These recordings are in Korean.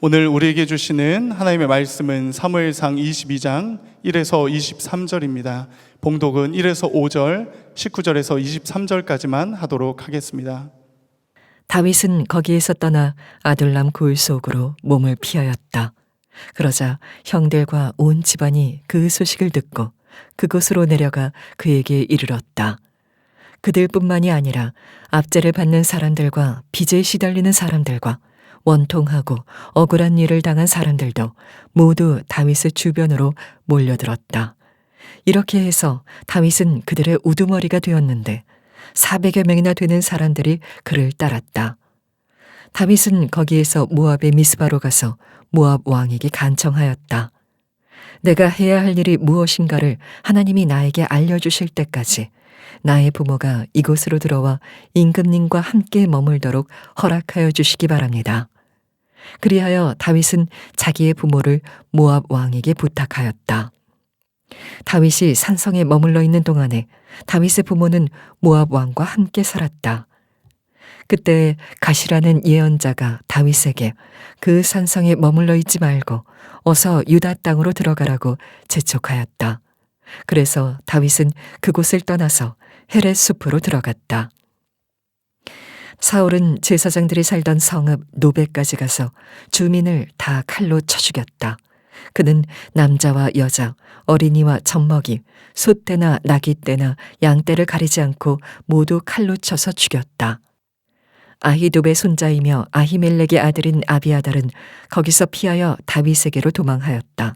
오늘 우리에게 주시는 하나님의 말씀은 사무엘상 22장 1에서 23절입니다. 봉독은 1에서 5절, 19절에서 23절까지만 하도록 하겠습니다. 다윗은 거기에서 떠나 아둘람 굴 속으로 몸을 피하였다. 그러자 형들과 온 집안이 그 소식을 듣고 그곳으로 내려가 그에게 이르렀다. 그들뿐만이 아니라 압제를 받는 사람들과 빚에 시달리는 사람들과 원통하고 억울한 일을 당한 사람들도 모두 다윗의 주변으로 몰려들었다. 이렇게 해서 다윗은 그들의 우두머리가 되었는데 400여 명이나 되는 사람들이 그를 따랐다. 다윗은 거기에서 모압의 미스바로 가서 모압 왕에게 간청하였다. 내가 해야 할 일이 무엇인가를 하나님이 나에게 알려주실 때까지 나의 부모가 이곳으로 들어와 임금님과 함께 머물도록 허락하여 주시기 바랍니다. 그리하여 다윗은 자기의 부모를 모압 왕에게 부탁하였다. 다윗이 산성에 머물러 있는 동안에 다윗의 부모는 모압 왕과 함께 살았다. 그때 가시라는 예언자가 다윗에게 그 산성에 머물러 있지 말고 어서 유다 땅으로 들어가라고 재촉하였다. 그래서 다윗은 그곳을 떠나서 헤렛 숲으로 들어갔다. 사울은 제사장들이 살던 성읍 노베까지 가서 주민을 다 칼로 쳐 죽였다. 그는 남자와 여자, 어린이와 젖먹이, 소떼나 나귀떼나 양떼를 가리지 않고 모두 칼로 쳐서 죽였다. 아히놉의 손자이며 아히멜렉의 아들인 아비아달은 거기서 피하여 다윗에게로 도망하였다.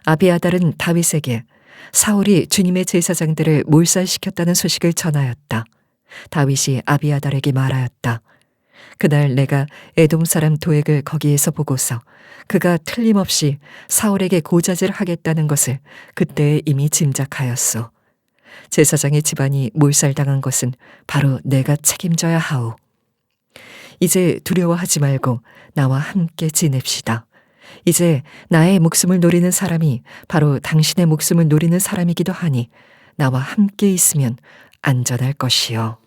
아비아달은 다윗에게 사울이 주님의 제사장들을 몰살시켰다는 소식을 전하였다. 다윗이 아비아달에게 말하였다. 그날 내가 에돔 사람 도액을 거기에서 보고서 그가 틀림없이 사울에게 고자질을 하겠다는 것을 그때 이미 짐작하였소. 제사장의 집안이 몰살당한 것은 바로 내가 책임져야 하오. 이제 두려워하지 말고 나와 함께 지냅시다. 이제 나의 목숨을 노리는 사람이 바로 당신의 목숨을 노리는 사람이기도 하니 나와 함께 있으면 안전할 것이요.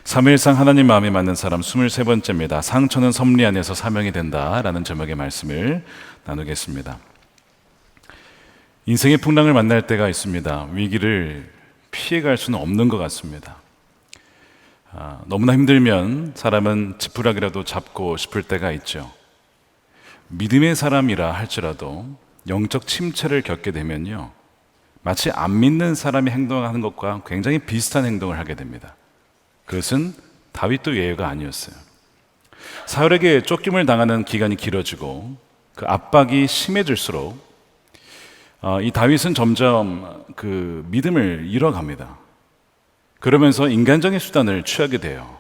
사무엘상 하나님 마음에 맞는 사람 23번째입니다. 상처는 섭리 안에서 사명이 된다라는 제목의 말씀을 나누겠습니다. 인생의 풍랑을 만날 때가 있습니다. 위기를 피해갈 수는 없는 것 같습니다. 너무나 힘들면 사람은 지푸라기라도 잡고 싶을 때가 있죠. 믿음의 사람이라 할지라도 영적 침체를 겪게 되면요, 마치 안 믿는 사람이 행동하는 것과 굉장히 비슷한 행동을 하게 됩니다. 그것은 다윗도 예외가 아니었어요. 사울에게 쫓김을 당하는 기간이 길어지고 그 압박이 심해질수록 이 다윗은 점점 그 믿음을 잃어갑니다. 그러면서 인간적인 수단을 취하게 돼요.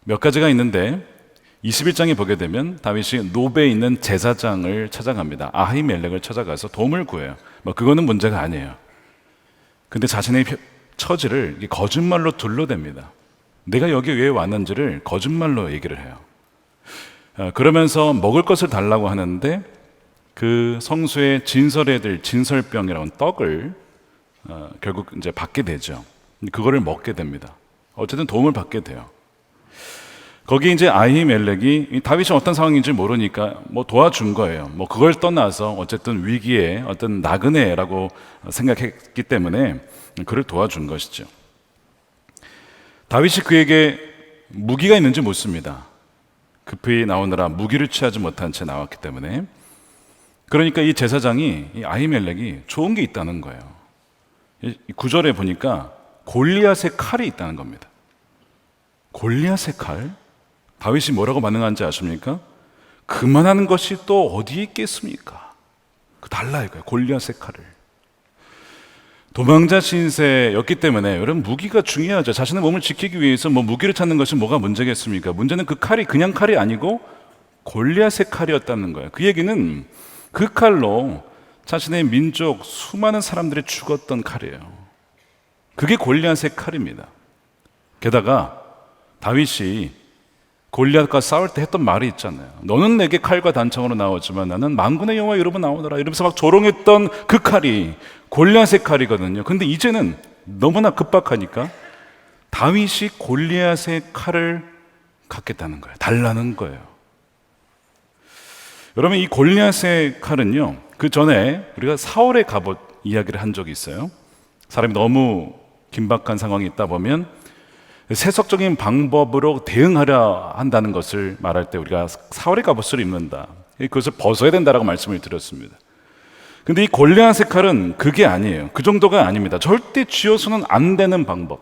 몇 가지가 있는데 21장에 보게 되면 다윗이 노베에 있는 제사장을 찾아갑니다. 아히멜렉을 찾아가서 도움을 구해요. 그거는 문제가 아니에요. 근데 자신의 처지를 거짓말로 둘러댑니다. 내가 여기 왜 왔는지를 거짓말로 얘기를 해요. 그러면서 먹을 것을 달라고 하는데 그 성수의 진설에 들 진설병이라는 떡을 결국 이제 받게 되죠. 그거를 먹게 됩니다. 어쨌든 도움을 받게 돼요. 거기 이제 아히멜렉이 다윗이 어떤 상황인지 모르니까 도와준 거예요. 그걸 떠나서 어쨌든 위기의 어떤 나그네라고 생각했기 때문에 그를 도와준 것이죠. 다윗이 그에게 무기가 있는지 묻습니다. 급히 나오느라 무기를 취하지 못한 채 나왔기 때문에. 그러니까 이 제사장이, 이 아히멜렉이 좋은 게 있다는 거예요. 이 9절에 보니까 골리앗의 칼이 있다는 겁니다. 골리앗의 칼? 다윗이 뭐라고 반응한지 아십니까? 그만한 것이 또 어디에 있겠습니까? 달라 이거예요. 골리앗의 칼을. 도망자 신세였기 때문에 여러분 무기가 중요하죠. 자신의 몸을 지키기 위해서 무기를 찾는 것이 뭐가 문제겠습니까? 문제는 그 칼이 그냥 칼이 아니고 골리앗의 칼이었다는 거예요. 그 얘기는 그 칼로 자신의 민족 수많은 사람들이 죽었던 칼이에요. 그게 골리앗의 칼입니다. 게다가 다윗이 골리앗과 싸울 때 했던 말이 있잖아요. 너는 내게 칼과 단창으로 나오지만 나는 만군의 여호와 이름으로 나오노라. 이러면서 막 조롱했던 그 칼이 골리앗의 칼이거든요. 근데 이제는 너무나 급박하니까 다윗이 골리앗의 칼을 갖겠다는 거예요. 달라는 거예요. 여러분, 이 골리앗의 칼은요, 그 전에 우리가 사울의 갑옷 이야기를 한 적이 있어요. 사람이 너무 긴박한 상황이 있다 보면 세속적인 방법으로 대응하려 한다는 것을 말할 때 우리가 사울의 갑옷을 입는다, 그것을 벗어야 된다라고 말씀을 드렸습니다. 근데 이 골리앗의 칼은 그게 아니에요. 그 정도가 아닙니다. 절대 쥐어서는 안 되는 방법,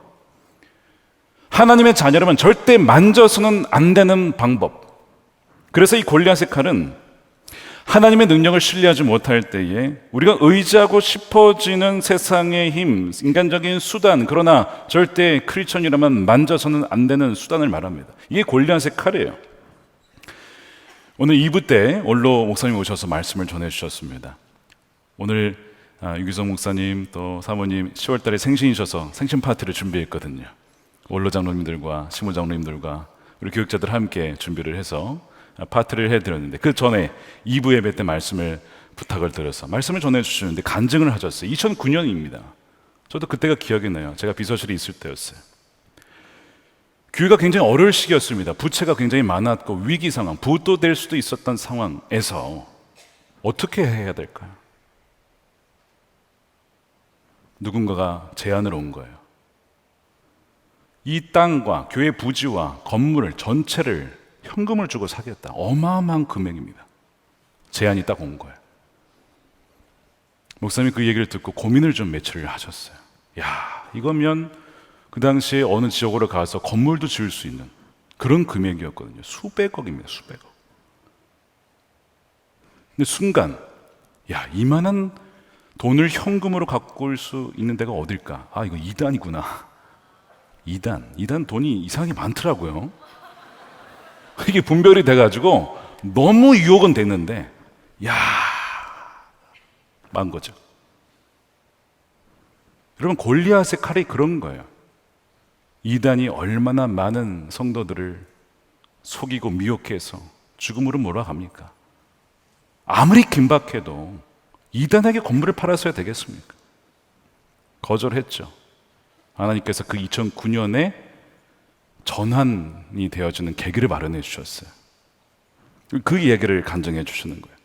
하나님의 자녀라면 절대 만져서는 안 되는 방법. 그래서 이 골리앗의 칼은 하나님의 능력을 신뢰하지 못할 때에 우리가 의지하고 싶어지는 세상의 힘, 인간적인 수단, 그러나 절대 크리스천이라면 만져서는 안 되는 수단을 말합니다. 이게 골리앗의 칼이에요. 오늘 2부 때 올로 목사님 오셔서 말씀을 전해주셨습니다. 오늘 유기성 목사님 또 사모님 10월 달에 생신이셔서 생신 파티를 준비했거든요. 올로 장로님들과 시모 장로님들과 우리 교육자들 함께 준비를 해서 파티를 해드렸는데, 그 전에 2부 예배 때 말씀을 부탁을 드려서 말씀을 전해주시는데 간증을 하셨어요. 2009년입니다. 저도 그때가 기억이 나요. 제가 비서실에 있을 때였어요. 교회가 굉장히 어려울 시기였습니다. 부채가 굉장히 많았고 위기 상황, 부도 될 수도 있었던 상황에서 어떻게 해야 될까요? 누군가가 제안을 온 거예요. 이 땅과 교회 부지와 건물을 전체를 현금을 주고 사겠다. 어마어마한 금액입니다. 제안이 딱 온 거예요. 목사님이 그 얘기를 듣고 고민을 좀 며칠을 하셨어요. 야, 이거면 그 당시에 어느 지역으로 가서 건물도 지을 수 있는 그런 금액이었거든요. 수백억입니다. 수백억. 근데 순간, 야, 이만한 돈을 현금으로 갖고 올 수 있는 데가 어딜까? 아, 이거 이단이구나. 이단 돈이 이상하게 많더라고요. 이게 분별이 돼가지고 너무 유혹은 됐는데, 야, 만 거죠. 여러분, 골리앗의 칼이 그런 거예요. 이단이 얼마나 많은 성도들을 속이고 미혹해서 죽음으로 몰아갑니까? 아무리 긴박해도 이단에게 건물을 팔아서야 되겠습니까? 거절했죠. 하나님께서 그 2009년에 전환이 되어지는 계기를 마련해 주셨어요. 그 얘기를 간증해 주시는 거예요.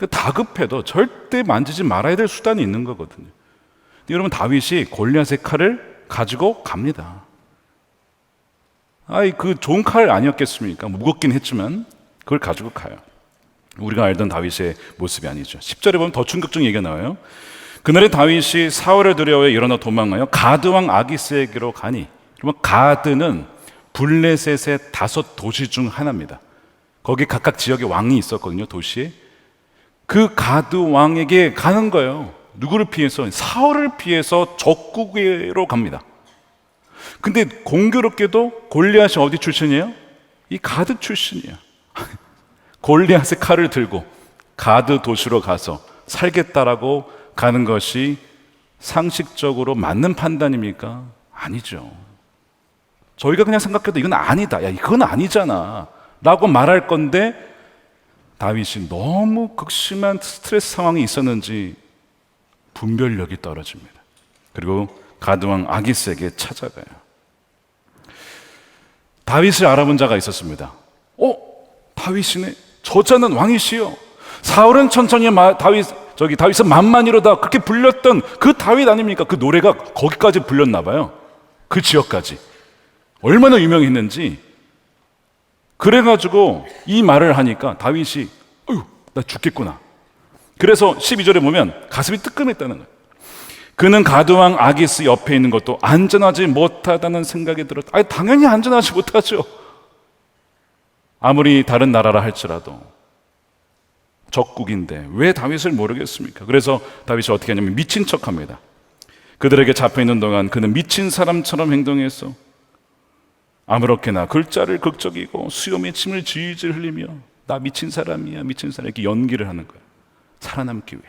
다급해도 절대 만지지 말아야 될 수단이 있는 거거든요. 근데 여러분, 다윗이 골리앗의 칼을 가지고 갑니다. 그 좋은 칼 아니었겠습니까? 무겁긴 했지만 그걸 가지고 가요. 우리가 알던 다윗의 모습이 아니죠. 10절에 보면 더 충격적인 얘기가 나와요. 그날에 다윗이 사울을 두려워해 일어나 도망하여 가드 왕 아기스에게로 가니, 그러면 가드는 블레셋의 5 도시 중 하나입니다. 거기 각각 지역에 왕이 있었거든요. 도시에. 그 가드 왕에게 가는 거예요. 누구를 피해서? 사울을 피해서 적국으로 갑니다. 근데 공교롭게도 골리앗이 어디 출신이에요? 이 가드 출신이에요. 골리앗의 칼을 들고 가드 도시로 가서 살겠다라고 가는 것이 상식적으로 맞는 판단입니까? 아니죠. 저희가 그냥 생각해도 이건 아니다, 야, 이건 아니잖아 라고 말할 건데, 다윗이 너무 극심한 스트레스 상황이 있었는지 분별력이 떨어집니다. 그리고 가드왕 아기스에게 찾아가요. 다윗을 알아본 자가 있었습니다. 다윗이네. 저자는 왕이시여. 사울은 천천히 다윗은 만만이로다, 그렇게 불렸던 그 다윗 아닙니까? 그 노래가 거기까지 불렸나 봐요. 그 지역까지. 얼마나 유명했는지. 그래가지고 이 말을 하니까 다윗이 나 죽겠구나. 그래서 12절에 보면 가슴이 뜨끔했다는 거예요. 그는 가드왕 아기스 옆에 있는 것도 안전하지 못하다는 생각이 들었다. 아니, 당연히 안전하지 못하죠. 아무리 다른 나라라 할지라도 적국인데 왜 다윗을 모르겠습니까? 그래서 다윗이 어떻게 하냐면 미친 척합니다. 그들에게 잡혀있는 동안 그는 미친 사람처럼 행동해서 아무렇게나 글자를 극적이고 수염에 침을 질질 흘리며 나 미친 사람이야, 미친 사람, 이렇게 연기를 하는 거예요. 살아남기 위해.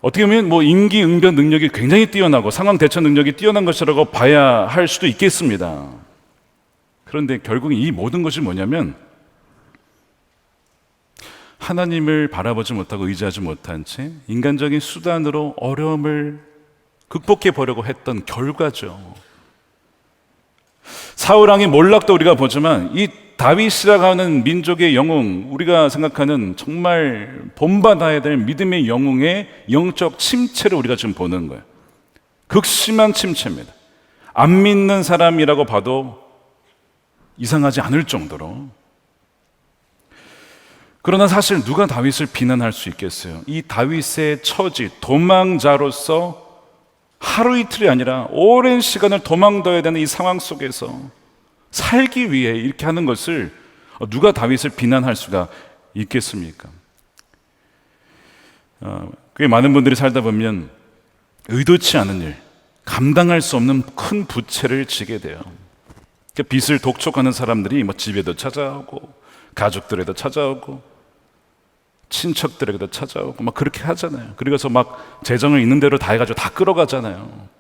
어떻게 보면 뭐 임기응변 능력이 굉장히 뛰어나고 상황 대처 능력이 뛰어난 것이라고 봐야 할 수도 있겠습니다. 그런데 결국 이 모든 것이 뭐냐면 하나님을 바라보지 못하고 의지하지 못한 채 인간적인 수단으로 어려움을 극복해 보려고 했던 결과죠. 사울왕의 몰락도 우리가 보지만 이 다윗이라고 하는 민족의 영웅, 우리가 생각하는 정말 본받아야 될 믿음의 영웅의 영적 침체를 우리가 지금 보는 거예요. 극심한 침체입니다. 안 믿는 사람이라고 봐도 이상하지 않을 정도로. 그러나 사실 누가 다윗을 비난할 수 있겠어요? 이 다윗의 처지, 도망자로서 하루 이틀이 아니라 오랜 시간을 도망다녀야 되는 이 상황 속에서 살기 위해 이렇게 하는 것을 누가 다윗을 비난할 수가 있겠습니까? 꽤 많은 분들이 살다 보면 의도치 않은 일, 감당할 수 없는 큰 부채를 지게 돼요. 빚을 독촉하는 사람들이 뭐 집에도 찾아오고 가족들에도 찾아오고 친척들에게도 찾아오고 막 그렇게 하잖아요. 그리고서 막 재정을 있는 대로 다 해가지고 다 끌어가잖아요.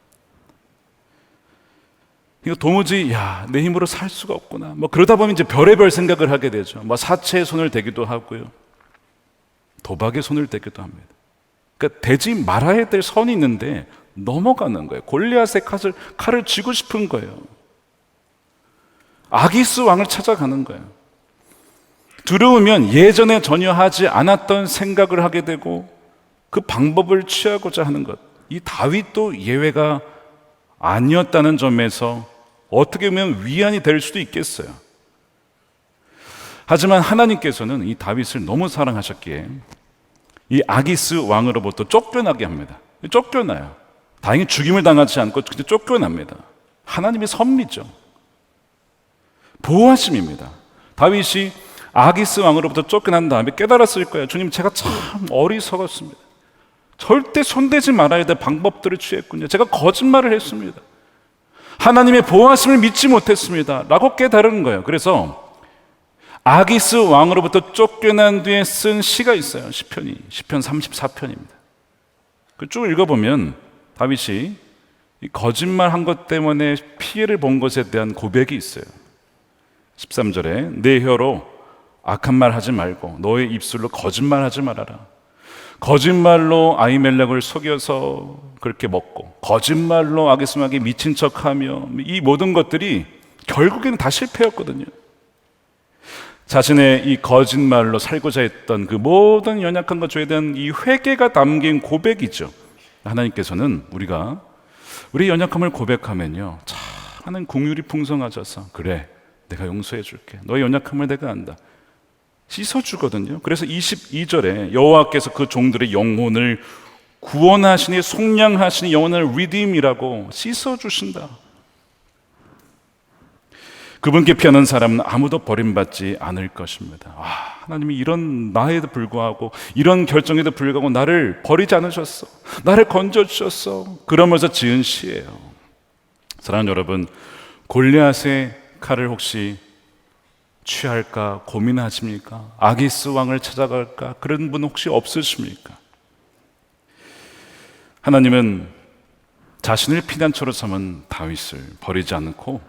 이거 도무지 내 힘으로 살 수가 없구나. 뭐 그러다 보면 이제 별의별 생각을 하게 되죠. 뭐 사채에 손을 대기도 하고요, 도박에 손을 대기도 합니다. 그러니까 대지 말아야 될 선이 있는데 넘어가는 거예요. 골리앗의 칼을 쥐고 싶은 거예요. 아기스 왕을 찾아가는 거예요. 두려우면 예전에 전혀 하지 않았던 생각을 하게 되고 그 방법을 취하고자 하는 것. 이 다윗도 예외가 아니었다는 점에서 어떻게 보면 위안이 될 수도 있겠어요. 하지만 하나님께서는 이 다윗을 너무 사랑하셨기에 이 아기스 왕으로부터 쫓겨나게 합니다. 쫓겨나요. 다행히 죽임을 당하지 않고 쫓겨납니다. 하나님의 섭리죠. 보호하심입니다. 다윗이 아기스 왕으로부터 쫓겨난 다음에 깨달았을 거예요. 주님, 제가 참 어리석었습니다. 절대 손대지 말아야 될 방법들을 취했군요. 제가 거짓말을 했습니다. 하나님의 보호하심을 믿지 못했습니다 라고 깨달은 거예요. 그래서 아기스 왕으로부터 쫓겨난 뒤에 쓴 시가 있어요. 시편 34편입니다. 쭉 읽어보면 다윗이 거짓말한 것 때문에 피해를 본 것에 대한 고백이 있어요. 13절에 내 혀로 악한 말 하지 말고 너의 입술로 거짓말 하지 말아라. 거짓말로 아히멜렉을 속여서 그렇게 먹고 거짓말로 아기스에게 미친 척하며 이 모든 것들이 결국에는 다 실패였거든요. 자신의 이 거짓말로 살고자 했던 그 모든 연약한 것에 대한 이 회개가 담긴 고백이죠. 하나님께서는 우리가 우리의 연약함을 고백하면요, 참 하는 긍휼이 풍성하셔서 그래, 내가 용서해 줄게. 너의 연약함을 내가 안다. 씻어주거든요. 그래서 22절에 여호와께서 그 종들의 영혼을 구원하시니 속량하시니 영혼을 redeem이라고 씻어주신다. 그분께 피하는 사람은 아무도 버림받지 않을 것입니다. 하나님이 이런 나에도 불구하고 이런 결정에도 불구하고 나를 버리지 않으셨어. 나를 건져주셨어. 그러면서 지은 시예요. 사랑하는 여러분, 골리앗의 칼을 혹시 취할까 고민하십니까? 아기스 왕을 찾아갈까? 그런 분 혹시 없으십니까? 하나님은 자신을 피난처로 삼은 다윗을 버리지 않고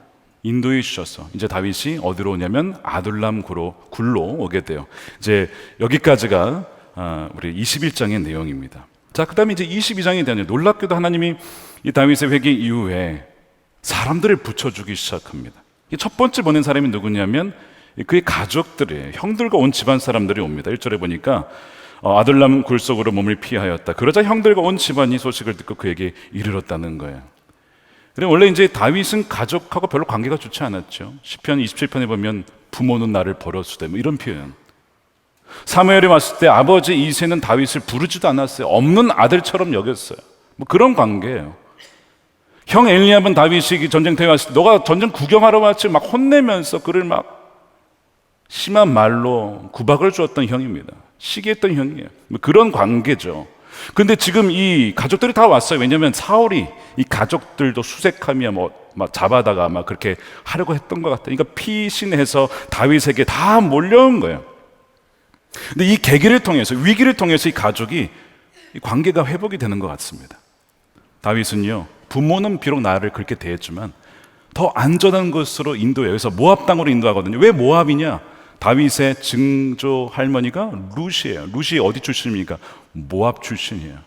인도해 주셔서 이제 다윗이 어디로 오냐면 아둘람 굴로 오게 돼요. 이제 여기까지가 우리 21장의 내용입니다. 자, 그 다음에 이제 22장에 대한 놀랍게도 하나님이 이 다윗의 회개 이후에 사람들을 붙여주기 시작합니다. 첫 번째 보낸 사람이 누구냐면 그의 가족들이에요. 형들과 온 집안 사람들이 옵니다. 1절에 보니까 아둘람 굴 속으로 몸을 피하였다. 그러자 형들과 온 집안이 소식을 듣고 그에게 이르렀다는 거예요. 근데 원래 이제 다윗은 가족하고 별로 관계가 좋지 않았죠. 시편 27편에 보면 부모는 나를 버렸으되 뭐 이런 표현. 사무엘이 왔을 때 아버지 이새는 다윗을 부르지도 않았어요. 없는 아들처럼 여겼어요. 뭐 그런 관계예요. 형 엘리압은 다윗이 전쟁터에 왔을 때 너가 전쟁 구경하러 왔지 막 혼내면서 그를 막 심한 말로 구박을 주었던 형입니다. 시기했던 형이에요. 뭐 그런 관계죠. 근데 지금 이 가족들이 다 왔어요. 왜냐하면 사울이 이 가족들도 수색하며 막 잡아다가 막 그렇게 하려고 했던 것 같아요. 그러니까 피신해서 다윗에게 다 몰려온 거예요. 근데 이 계기를 통해서, 위기를 통해서 이 가족이 이 관계가 회복이 되는 것 같습니다. 다윗은요, 부모는 비록 나를 그렇게 대했지만 더 안전한 곳으로 인도해요. 그래서 모압 땅으로 인도하거든요. 왜 모압이냐? 다윗의 증조 할머니가 룻이에요. 룻이 어디 출신입니까? 모압 출신이에요.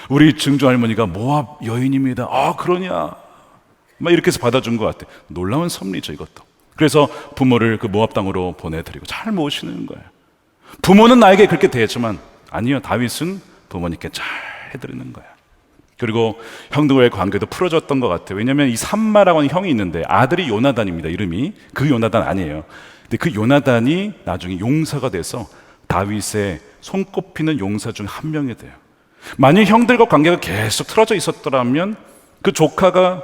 우리 증조 할머니가 모압 여인입니다. 아, 그러냐? 막 이렇게 해서 받아준 것 같아요. 놀라운 섭리죠, 이것도. 그래서 부모를 그 모압 땅으로 보내드리고 잘 모시는 거예요. 부모는 나에게 그렇게 대했지만 아니요, 다윗은 부모님께 잘 해드리는 거예요. 그리고 형들과의 관계도 풀어졌던 것 같아요. 왜냐하면 이 삼마라고 하는 형이 있는데 아들이 요나단입니다. 이름이 그 요나단 아니에요. 근데 그 요나단이 나중에 용사가 돼서 다윗의 손꼽히는 용사 중 한 명이 돼요. 만약 형들과 관계가 계속 틀어져 있었더라면 그 조카가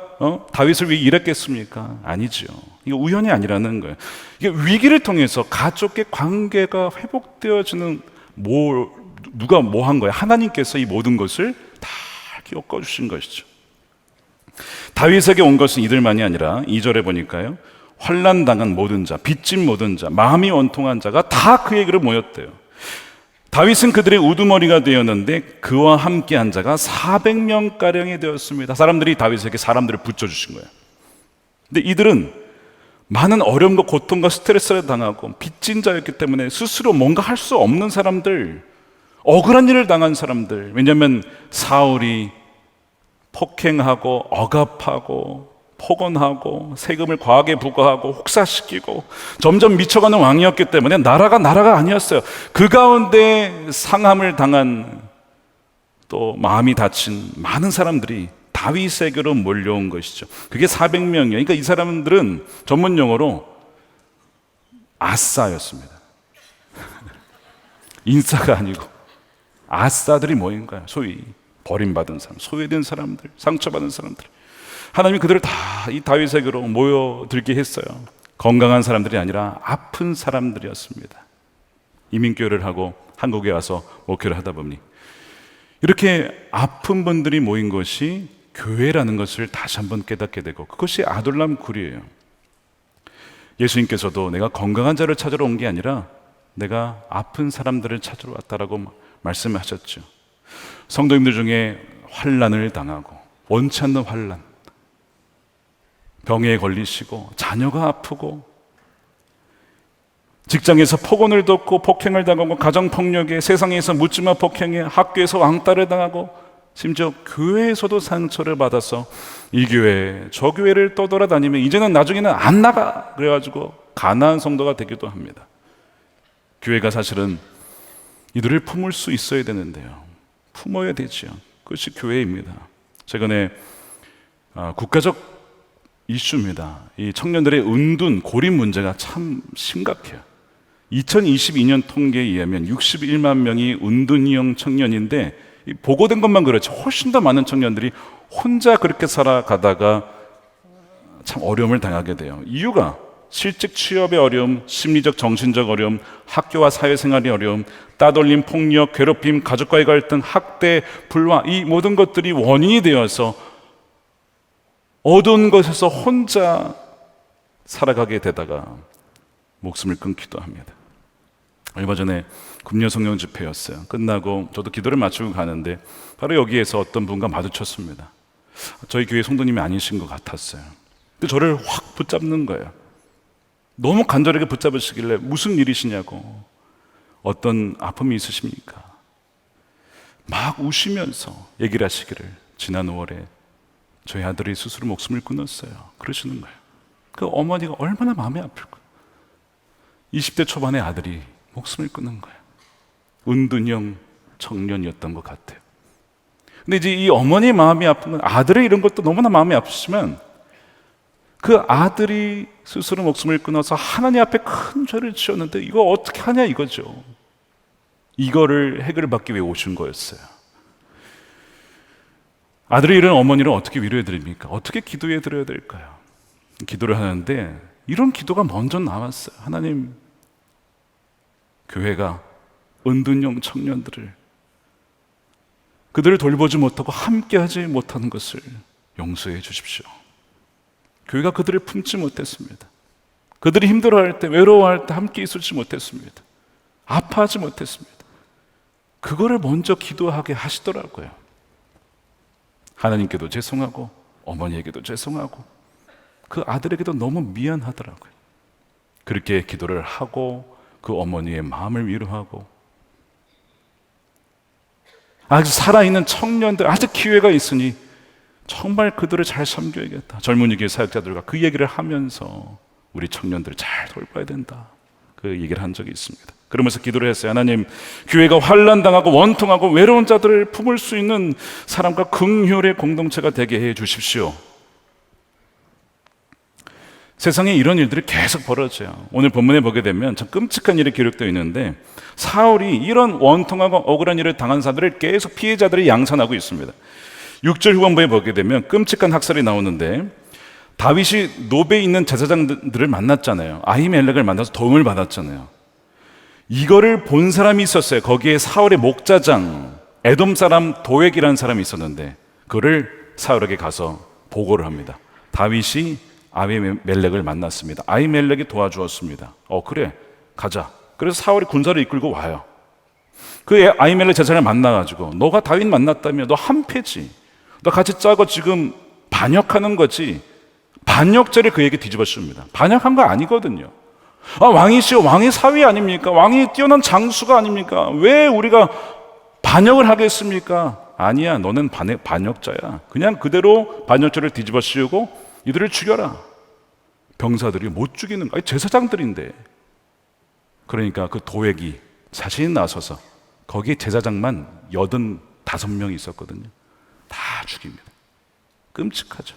다윗을 위해 일했겠습니까? 아니죠. 이게 우연이 아니라는 거예요. 이게 위기를 통해서 가족의 관계가 회복되어지는 누가 뭐 한 거예요? 하나님께서 이 모든 것을 다 엮어주신 것이죠. 다윗에게 온 것은 이들만이 아니라 2절에 보니까요, 환난당한 모든 자, 빚진 모든 자, 마음이 원통한 자가 다 그에게로 모였대요. 다윗은 그들의 우두머리가 되었는데 그와 함께한 자가 400명가량이 되었습니다. 사람들이 다윗에게 사람들을 붙여주신 거예요. 근데 이들은 많은 어려움과 고통과 스트레스를 당하고 빚진 자였기 때문에 스스로 뭔가 할 수 없는 사람들, 억울한 일을 당한 사람들. 왜냐하면 사울이 폭행하고 억압하고 폭언하고 세금을 과하게 부과하고 혹사시키고 점점 미쳐가는 왕이었기 때문에 나라가 아니었어요. 그 가운데 상함을 당한 또 마음이 다친 많은 사람들이 다윗에게로 몰려온 것이죠. 그게 400명이에요. 그러니까 이 사람들은 전문 용어로 아싸였습니다. 인싸가 아니고 아싸들이 모인 거예요. 소위 버림받은 사람, 소외된 사람들, 상처받은 사람들. 하나님이 그들을 다 이 다윗에게로 모여들게 했어요. 건강한 사람들이 아니라 아픈 사람들이었습니다. 이민교회를 하고 한국에 와서 목회를 하다 보니 이렇게 아픈 분들이 모인 것이 교회라는 것을 다시 한번 깨닫게 되고, 그것이 아둘람 굴이에요. 예수님께서도 내가 건강한 자를 찾으러 온 게 아니라 내가 아픈 사람들을 찾으러 왔다라고 말씀하셨죠. 성도님들 중에 환난을 당하고 원치 않는 환난, 병에 걸리시고 자녀가 아프고 직장에서 폭언을 듣고 폭행을 당하고 가정폭력에, 세상에서 묻지마 폭행에, 학교에서 왕따를 당하고 심지어 교회에서도 상처를 받아서 이 교회 저 교회를 떠돌아다니면 이제는 나중에는 안 나가 그래가지고 가난한 성도가 되기도 합니다. 교회가 사실은 이들을 품을 수 있어야 되는데요, 품어야 되죠. 그것이 교회입니다. 최근에 국가적 이슈입니다. 이 청년들의 은둔, 고립 문제가 참 심각해요. 2022년 통계에 의하면 61만 명이 은둔형 청년인데, 보고된 것만 그렇지 훨씬 더 많은 청년들이 혼자 그렇게 살아가다가 참 어려움을 당하게 돼요. 이유가 실직 취업의 어려움, 심리적 정신적 어려움, 학교와 사회생활의 어려움, 따돌림, 폭력, 괴롭힘, 가족과의 갈등, 학대, 불화, 이 모든 것들이 원인이 되어서 어두운 곳에서 혼자 살아가게 되다가 목숨을 끊기도 합니다. 얼마 전에 금요 성령 집회였어요. 끝나고 저도 기도를 마치고 가는데 바로 여기에서 어떤 분과 마주쳤습니다. 저희 교회 성도님이 아니신 것 같았어요. 근데 저를 확 붙잡는 거예요. 너무 간절하게 붙잡으시길래 무슨 일이시냐고, 어떤 아픔이 있으십니까? 막 우시면서 얘기를 하시기를 지난 5월에 저희 아들이 스스로 목숨을 끊었어요. 그러시는 거예요. 그 어머니가 얼마나 마음이 아플까. 20대 초반의 아들이 목숨을 끊는 거예요. 은둔형 청년이었던 것 같아요. 근데 이제 이 어머니 마음이 아픈 건, 아들의 이런 것도 너무나 마음이 아프시지만 그 아들이 스스로 목숨을 끊어서 하나님 앞에 큰 죄를 지었는데 이거 어떻게 하냐 이거죠. 이거를 해결받기 위해 오신 거였어요. 아들을 잃은 어머니를 어떻게 위로해 드립니까? 어떻게 기도해 드려야 될까요? 기도를 하는데 이런 기도가 먼저 나왔어요. 하나님, 교회가 은둔형 청년들을, 그들을 돌보지 못하고 함께하지 못하는 것을 용서해 주십시오. 교회가 그들을 품지 못했습니다. 그들이 힘들어할 때, 외로워할 때 함께 있을지 못했습니다. 아파하지 못했습니다. 그거를 먼저 기도하게 하시더라고요. 하나님께도 죄송하고 어머니에게도 죄송하고 그 아들에게도 너무 미안하더라고요. 그렇게 기도를 하고 그 어머니의 마음을 위로하고, 아직 살아있는 청년들, 아직 기회가 있으니 정말 그들을 잘 섬겨야겠다. 젊은이 교회 사역자들과 그 얘기를 하면서 우리 청년들을 잘 돌봐야 된다, 그 얘기를 한 적이 있습니다. 그러면서 기도를 했어요. 하나님, 교회가 환난당하고 원통하고 외로운 자들을 품을 수 있는 사람과 긍휼의 공동체가 되게 해 주십시오. 세상에 이런 일들이 계속 벌어져요. 오늘 본문에 보게 되면 참 끔찍한 일이 기록되어 있는데, 사울이 이런 원통하고 억울한 일을 당한 사람들을 계속 피해자들이 양산하고 있습니다. 6절 후반부에 보게 되면 끔찍한 학살이 나오는데, 다윗이 노베에 있는 제사장들을 만났잖아요. 아히멜렉을 만나서 도움을 받았잖아요. 이거를 본 사람이 있었어요. 거기에 사울의 목자장, 에돔 사람 도액이라는 사람이 있었는데, 그를 사울에게 가서 보고를 합니다. 다윗이 아히멜렉을 만났습니다. 아히멜렉이 도와주었습니다. 그래, 가자. 그래서 사울이 군사를 이끌고 와요. 그 아히멜렉 제사장을 만나가지고, 너가 다윗 만났다며 너 한패지, 너 같이 짜고 지금 반역하는 거지. 반역죄를 그에게 뒤집어 씌웁니다. 반역한 거 아니거든요. 왕이시오, 왕의 사위 아닙니까? 왕이 뛰어난 장수가 아닙니까? 왜 우리가 반역을 하겠습니까? 아니야, 너는 반역자야. 그냥 그대로 반역죄를 뒤집어 씌우고 이들을 죽여라. 병사들이 못 죽이는 거야. 제사장들인데. 그러니까 그 도액이 자신이 나서서, 거기에 제사장만 85명이 있었거든요. 다 죽입니다. 끔찍하죠.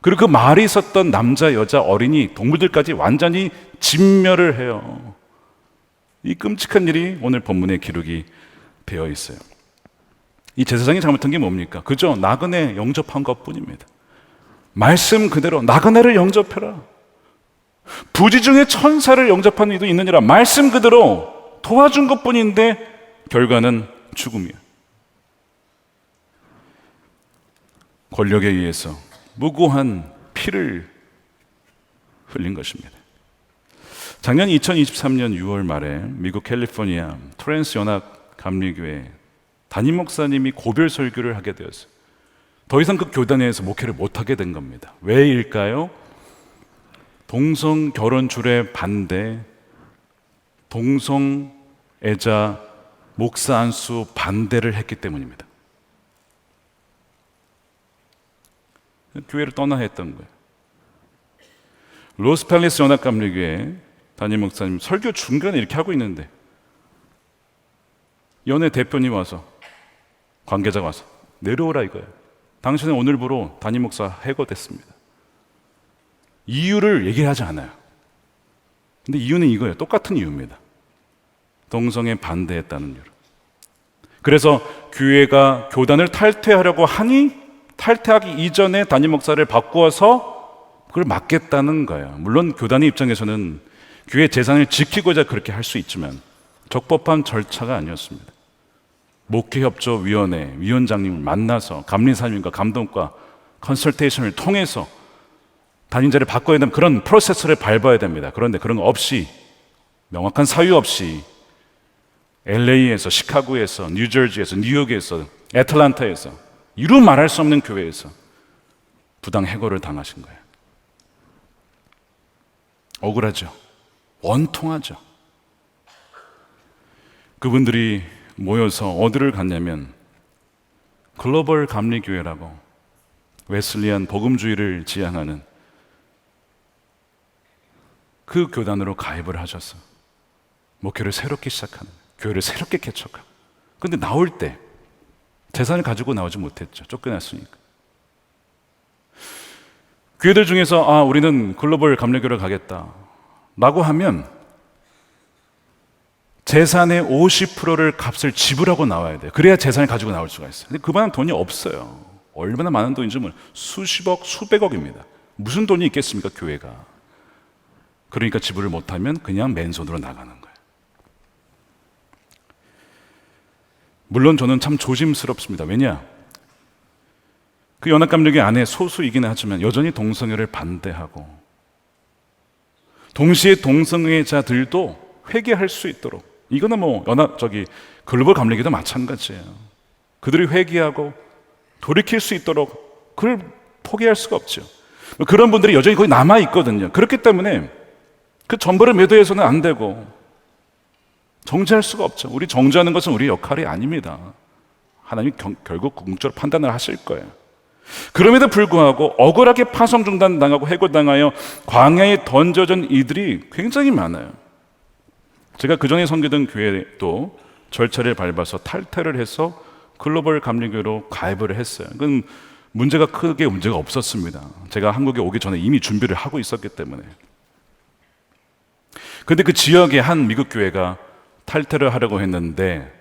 그리고 그 마을에 있었던 남자, 여자, 어린이, 동물들까지 완전히 진멸을 해요. 이 끔찍한 일이 오늘 본문에 기록이 되어 있어요. 이 제사장이 잘못한 게 뭡니까? 그저 나그네 영접한 것뿐입니다. 말씀 그대로 나그네를 영접해라. 부지 중에 천사를 영접하는 이도 있느니라. 말씀 그대로 도와준 것뿐인데 결과는 죽음이에요. 권력에 의해서 무고한 피를 흘린 것입니다. 작년 2023년 6월 말에 미국 캘리포니아 토렌스 연합 감리교회 담임 목사님이 고별 설교를 하게 되었어요. 더 이상 그 교단에서 목회를 못하게 된 겁니다. 왜일까요? 동성 결혼줄에 반대, 동성애자 목사 안수 반대를 했기 때문입니다. 교회를 떠나야 했던 거예요. 로스팰리스 연합감리교회 담임 목사님 설교 중간에 이렇게 하고 있는데, 연회 대표님 와서, 관계자가 와서 내려오라 이거예요. 당신은 오늘부로 담임 목사 해고됐습니다. 이유를 얘기하지 않아요. 근데 이유는 이거예요. 똑같은 이유입니다. 동성애 반대했다는 이유로. 그래서 교회가 교단을 탈퇴하려고 하니 탈퇴하기 이전에 담임 목사를 바꾸어서 그걸 막겠다는 거예요. 물론 교단의 입장에서는 교회 재산을 지키고자 그렇게 할 수 있지만 적법한 절차가 아니었습니다. 목회협조위원회 위원장님을 만나서 감리사님과 감독과 컨설테이션을 통해서 담임자를 바꿔야 되는 그런 프로세스를 밟아야 됩니다. 그런데 그런 거 없이, 명확한 사유 없이 LA에서, 시카고에서, 뉴저지에서, 뉴욕에서, 애틀란타에서, 이루 말할 수 없는 교회에서 부당 해고를 당하신 거예요. 억울하죠. 원통하죠. 그분들이 모여서 어디를 갔냐면 글로벌 감리교회라고 웨슬리안 복음주의를 지향하는 그 교단으로 가입을 하셔서 목회를 새롭게 시작하는, 교회를 새롭게 개척하고. 그런데 나올 때 재산을 가지고 나오지 못했죠. 쫓겨났으니까. 교회들 중에서 우리는 글로벌 감리교회를 가겠다 라고 하면 재산의 50%를 값을 지불하고 나와야 돼요. 그래야 재산을 가지고 나올 수가 있어요. 근데 그만한 돈이 없어요. 얼마나 많은 돈인지 모르 수십억, 수백억입니다. 무슨 돈이 있겠습니까, 교회가. 그러니까 지불을 못하면 그냥 맨손으로 나가는 거예요. 물론 저는 참 조심스럽습니다. 왜냐? 그 연합감리교 안에 소수이긴 하지만 여전히 동성애를 반대하고, 동시에 동성애자들도 회개할 수 있도록, 이거는 뭐 글로벌 감리교도 마찬가지예요. 그들이 회개하고 돌이킬 수 있도록 그걸 포기할 수가 없죠. 그런 분들이 여전히 거기 남아 있거든요. 그렇기 때문에 그 전부를 매도해서는 안 되고 정죄할 수가 없죠. 우리 정죄하는 것은 우리의 역할이 아닙니다. 하나님이 결국 궁극적으로 판단을 하실 거예요. 그럼에도 불구하고 억울하게 파송 중단당하고 해고당하여 광야에 던져진 이들이 굉장히 많아요. 제가 그전에 섬기던 교회도 절차를 밟아서 탈퇴를 해서 글로벌 감리교로 가입을 했어요. 그건 크게 문제가 없었습니다. 제가 한국에 오기 전에 이미 준비를 하고 있었기 때문에. 그런데 그 지역의 한 미국 교회가 탈퇴를 하려고 했는데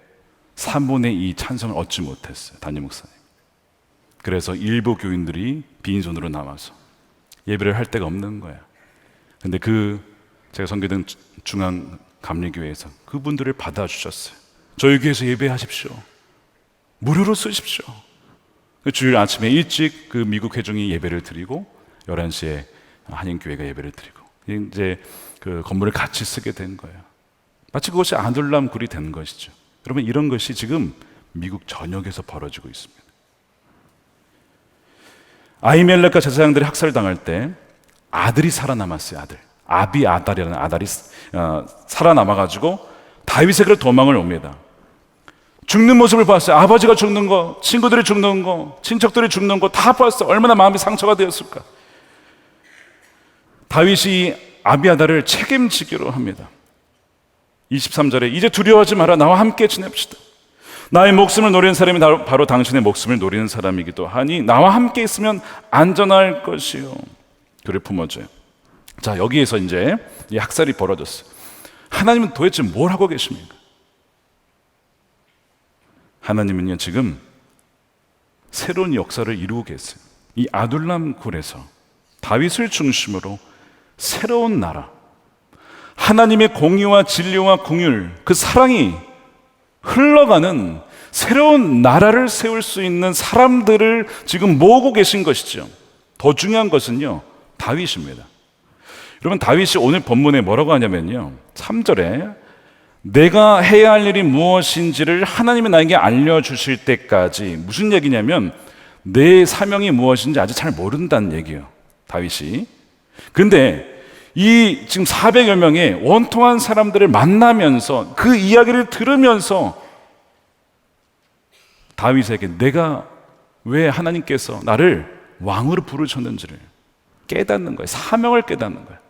3분의 2 찬성을 얻지 못했어요, 담임 목사님. 그래서 일부 교인들이 빈손으로 남아서 예배를 할 데가 없는 거예요. 근데 제가 섬기던 중앙 감리교회에서 그분들을 받아주셨어요. 저희 교회에서 예배하십시오. 무료로 쓰십시오. 주일 아침에 일찍 그 미국 회중이 예배를 드리고 11시에 한인교회가 예배를 드리고 이제 그 건물을 같이 쓰게 된 거예요. 마치 그것이 아둘람 굴이 된 것이죠. 여러분, 이런 것이 지금 미국 전역에서 벌어지고 있습니다. 아히멜렉과 제사장들이 학살당할 때 아들이 살아남았어요. 아비아달이라는 아들이 살아남아가지고 다윗에게로 도망을 옵니다. 죽는 모습을 봤어요. 아버지가 죽는 거, 친구들이 죽는 거, 친척들이 죽는 거 다 봤어요. 얼마나 마음이 상처가 되었을까. 다윗이 아비아달을 책임지기로 합니다. 23절에 이제 두려워하지 마라. 나와 함께 지냅시다. 나의 목숨을 노리는 사람이 바로 당신의 목숨을 노리는 사람이기도 하니 나와 함께 있으면 안전할 것이요. 그를 품어줘요. 자, 여기에서 이제 이 학살이 벌어졌어요. 하나님은 도대체 뭘 하고 계십니까? 하나님은요, 지금 새로운 역사를 이루고 계세요. 이 아둘람 굴에서 다윗을 중심으로 새로운 나라, 하나님의 공의와 진리와 공율, 그 사랑이 흘러가는 새로운 나라를 세울 수 있는 사람들을 지금 모으고 계신 것이죠. 더 중요한 것은요, 다윗입니다. 여러분, 다윗이 오늘 본문에 뭐라고 하냐면요, 3절에 내가 해야 할 일이 무엇인지를 하나님이 나에게 알려주실 때까지, 무슨 얘기냐면 내 사명이 무엇인지 아직 잘 모른다는 얘기예요, 다윗이. 근데 이 지금 400여 명의 원통한 사람들을 만나면서 그 이야기를 들으면서 다윗에게 내가 왜 하나님께서 나를 왕으로 부르셨는지를 깨닫는 거예요. 사명을 깨닫는 거예요.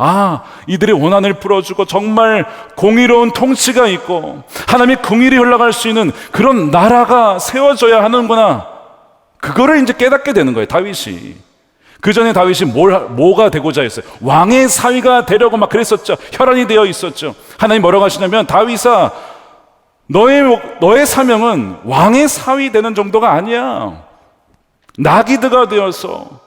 아, 이들의 원한을 풀어주고 정말 공의로운 통치가 있고 하나님의 공의를 흘러갈 수 있는 그런 나라가 세워져야 하는구나. 그거를 이제 깨닫게 되는 거예요, 다윗이. 그 전에 다윗이 뭐가 되고자 했어요? 왕의 사위가 되려고 막 그랬었죠. 혈안이 되어 있었죠. 하나님 뭐라고 하시냐면, 다윗아, 너의 사명은 왕의 사위 되는 정도가 아니야. 나기드가 되어서